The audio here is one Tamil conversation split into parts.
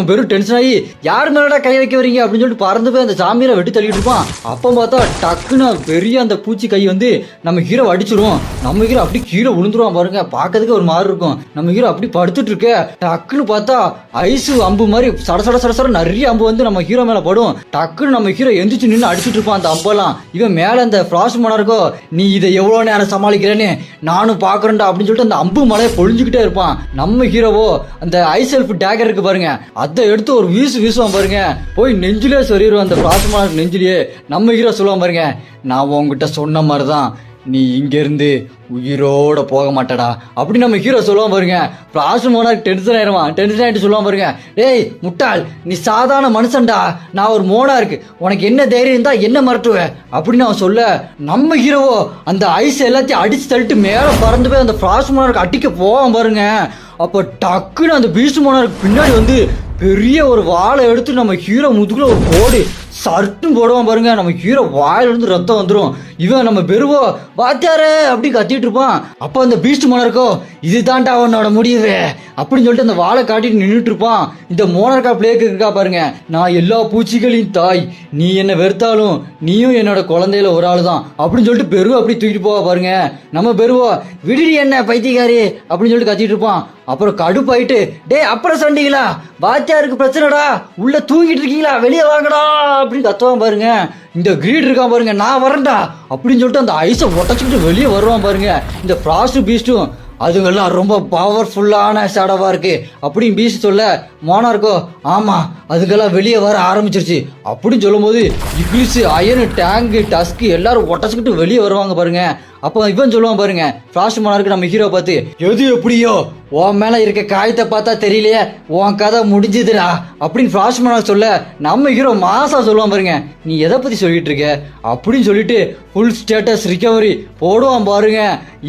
பெரும் டென்ஷன் ஆகி யார் மேலடா கை வைக்க வரீங்க அப்படின்னு சொல்லிட்டு பறந்து போய் அந்த சாமியாரை வெட்டி தள்ளிட்டு இருப்பான். அப்போ பார்த்தா டக்குன்னு பெரிய அந்த பூச்சி கை வந்து நம்ம ஹீரோ அடிச்சிரும். நம்ம ஹீரோ அப்படி கீழே விழுந்துருவான் பாருங்க. பார்க்கறதுக்கு ஒரு மாதிரி இருக்கும். நம்ம ஹீரோ அப்படி படுத்துட்டு இருக்க டக்குன்னு பார்த்தா ஐஸ் அம்பு மாதிரி சட நிறைய அம்பு வந்து நம்ம ஹீரோ மேல படும். டக்குன்னு நம்ம ஹீரோ எந்திரிச்சு நின்று அடிச்சுட்டு இருப்பான் அந்த அம்பெல்லாம். இவன் மேல அந்த ஃப்ராஸ்ட் மோனார்க்கோ நீ இதை எவ்வளவு நேரம் சமாளிக்கிறேன்னு நானும் பாக்குறேன்டா அப்படின்னு சொல்லிட்டு அந்த அம்பு மலையை பொழிஞ்சுக்கிட்டே இருப்பான். நம்ம ஹீரோவோ அந்த ஐசெல்ஃப் டேகர் இருக்கு பாருங்க, அதை எடுத்து ஒரு வீசுவான் பாருங்க. போய் நெஞ்சிலே சொல்லிடுவான் அந்த ஃப்ராஸ்ட் மோனார்க் நெஞ்சிலேயே. நம்ம ஹீரோ சொல்லுவான் பாருங்க, நான் உங்ககிட்ட சொன்ன மாதிரிதான் நீ இங்க இருந்து உயிரோட போக மாட்டடா அப்படி நம்ம ஹீரோ சொல்லுவான் பாருங்க. ஃப்ராஸ்ட் மோனார்க் டென்ஷன் ஆயிட்டு சொல்லுவான் பாருங்க, டேய் முட்டாள், நீ சாதாரண மனுஷன்டா, நான் ஒரு மோனார்க், உனக்கு என்ன தைரியம் இருந்தா என்ன மறட்டுவேன் அப்படின்னு அவன் சொல்ல, நம்ம ஹீரோவோ அந்த ஐஸ் எல்லாத்தையும் அடிச்சு தள்ளிட்டு மேல பறந்து போய் அந்த ஃப்ராஸ்ட் மோனார்க் அடிக்க போவான் பாருங்க. அப்போ டக்குன்னு அந்த பீஸ்ட் மோனார்க் பின்னாடி வந்து பெரிய ஒரு வாழை எடுத்து நம்ம ஹீரோ முதுகுல ஒரு கோடு சர்ட்டும் போடுவான் பாருங்க. நம்ம ஹீரோ வாயில இருந்து ரத்தம் வந்துடும். இவன் நம்ம பெருவோ வாத்தியாரே அப்படி கத்திட்டு இருப்பான். அப்போ அந்த பீஸ்ட் மோனார்க்கோ இதுதான்டா அவனோட முடிவு அப்படின்னு சொல்லிட்டு அந்த வாழை காட்டிட்டு நின்றுட்டு இருப்பான். இந்த மோனார்க்கா பிளேக்கு இருக்கா பாருங்க, நான் எல்லா பூச்சிகளின் தாய், நீ என்ன வெறுத்தாலும் நீயும் என்னோட குழந்தையில ஒரு ஆளு தான் அப்படின்னு சொல்லிட்டு பெருவோ அப்படி தூக்கிட்டு போவா பாருங்க. நம்ம பெருவோ விடுடி என்ன பைத்தியக்காரி அப்படின்னு சொல்லிட்டு கத்திட்டு இருப்பான். அப்புறம் கடுப்பாயிட்டு, டே அப்புறம் சண்டிங்களா, வாத்தியாருக்கு பிரச்சனைடா, உள்ள தூங்கிட்டு இருக்கீங்களா, வெளியே வாங்கடா அப்படின்னு கத்துவான் பாருங்க. இந்த கிரீட் இருக்கான் பாருங்க, நான் வரேன்டா அப்படின்னு சொல்லிட்டு அந்த ஐஸை உடச்சிக்கிட்டு வெளியே வருவான் பாருங்க. இந்த ஃப்ராஸ்ட் பீஸ்டும் அதுங்கெல்லாம் ரொம்ப பவர்ஃபுல்லான ஷேடோவா இருக்கு அப்படின்னு பீஸ்ட் சொல்ல, மோனார்க்கோ ஆமா அதுக்கெல்லாம் வெளியே வர ஆரம்பிச்சிருச்சு அப்படின்னு சொல்லும் போது இங்கிலீஷ் அயனு டேங்கு டஸ்க்கு எல்லாரும் ஒட்டச்சுக்கிட்டு வெளியே வருவாங்க பாருங்க. அப்போ இவன் சொல்லுவான் பாருங்க ஃப்ராஸ்ட் மோனார்க்கு நம்ம ஹீரோ பார்த்து, எது எப்படியோ உன் மேல இருக்க காயத்தை பார்த்தா தெரியலையே, உன் கதை முடிஞ்சுதுடா அப்படின்னு ஃப்ராஸ்ட் மோனார்க் சொல்ல, நம்ம ஹீரோ மாசா சொல்லுவான் பாருங்க, நீ எதை பத்தி சொல்லிட்டு இருக்க அப்படின்னு சொல்லிட்டு ஃபுல் ஸ்டேட்டஸ் ரிகவரி போடுவான் பாருங்க.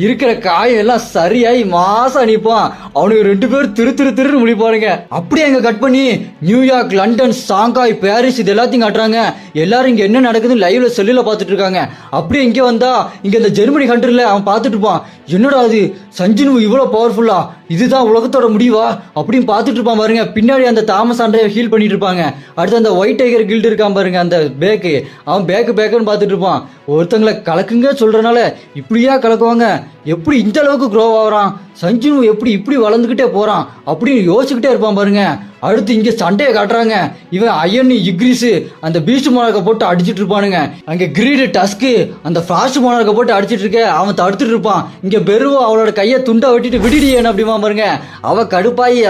இருக்கிற காயம் எல்லாம் சரியாகி மாசா நிற்பான். அவனுக்கு 2 பேரும் திருன்னு முடிப்பாருங்க. அப்படியே அங்க கட் பண்ணி நியூயார்க், லண்டன், ஷாங்காய், பாரிஸ் இது எல்லாத்தையும் காட்டுறாங்க. எல்லாரும் இங்க என்ன நடக்குதுன்னு லைவ்ல செல்லுல பார்த்துட்டு இருக்காங்க. அப்படியே இங்கே வந்தா இங்க இந்த ஜெர்மனி கண்ட்ரில அவன் பார்த்துட்டு இருப்பான். என்னடா அது சஞ்சினு இவ்வளவு பவர்ஃபுல்லா, இதுதான் உலகத்தோட முடிவா அப்படின்னு பார்த்துட்டு இருப்பான் பாருங்க. பின்னாடி அந்த தாமஸ் ஆண்ட்ரே ஹீல் பண்ணிட்டு இருப்பாங்க. அடுத்து அந்த ஒயிட் டைகர் கில்ட் இருக்கான் பாருங்க, அந்த பேக்கு, அவன் பேக்குன்னு பார்த்துட்டு இருப்பான். ஒருத்தங்களை கலக்குங்க சொல்றதுனால இப்படியா கலக்குவாங்க, எப்படி இந்த அளவுக்கு க்ரோ ஆகுறான், சஞ்சினு எப்படி இப்படி வளர்ந்துக்கிட்டே போறான் அப்படின்னு யோசிச்சுக்கிட்டே இருப்பான் பாருங்க. அடுத்து இங்க சண்டையை காட்டுறாங்க. இவன் அயன் இக்ரிஸ் அந்த பீஸ்ட் மோனார்க்கை போட்டு அடிச்சிட்டு இருப்பானுங்க. அங்க கிரீடு டஸ்க்கு அந்த ஃப்ராஸ்ட் மோனார்க்கை போட்டு அடிச்சிட்டு இருக்க, அவன் தடுத்துட்டு இருப்பான். இங்க பெருவோ அவளோட கையை துண்டா வெட்டிட்டு விடிடியேன்னு அப்படிமா பாருங்க. அவ கடுப்பாயி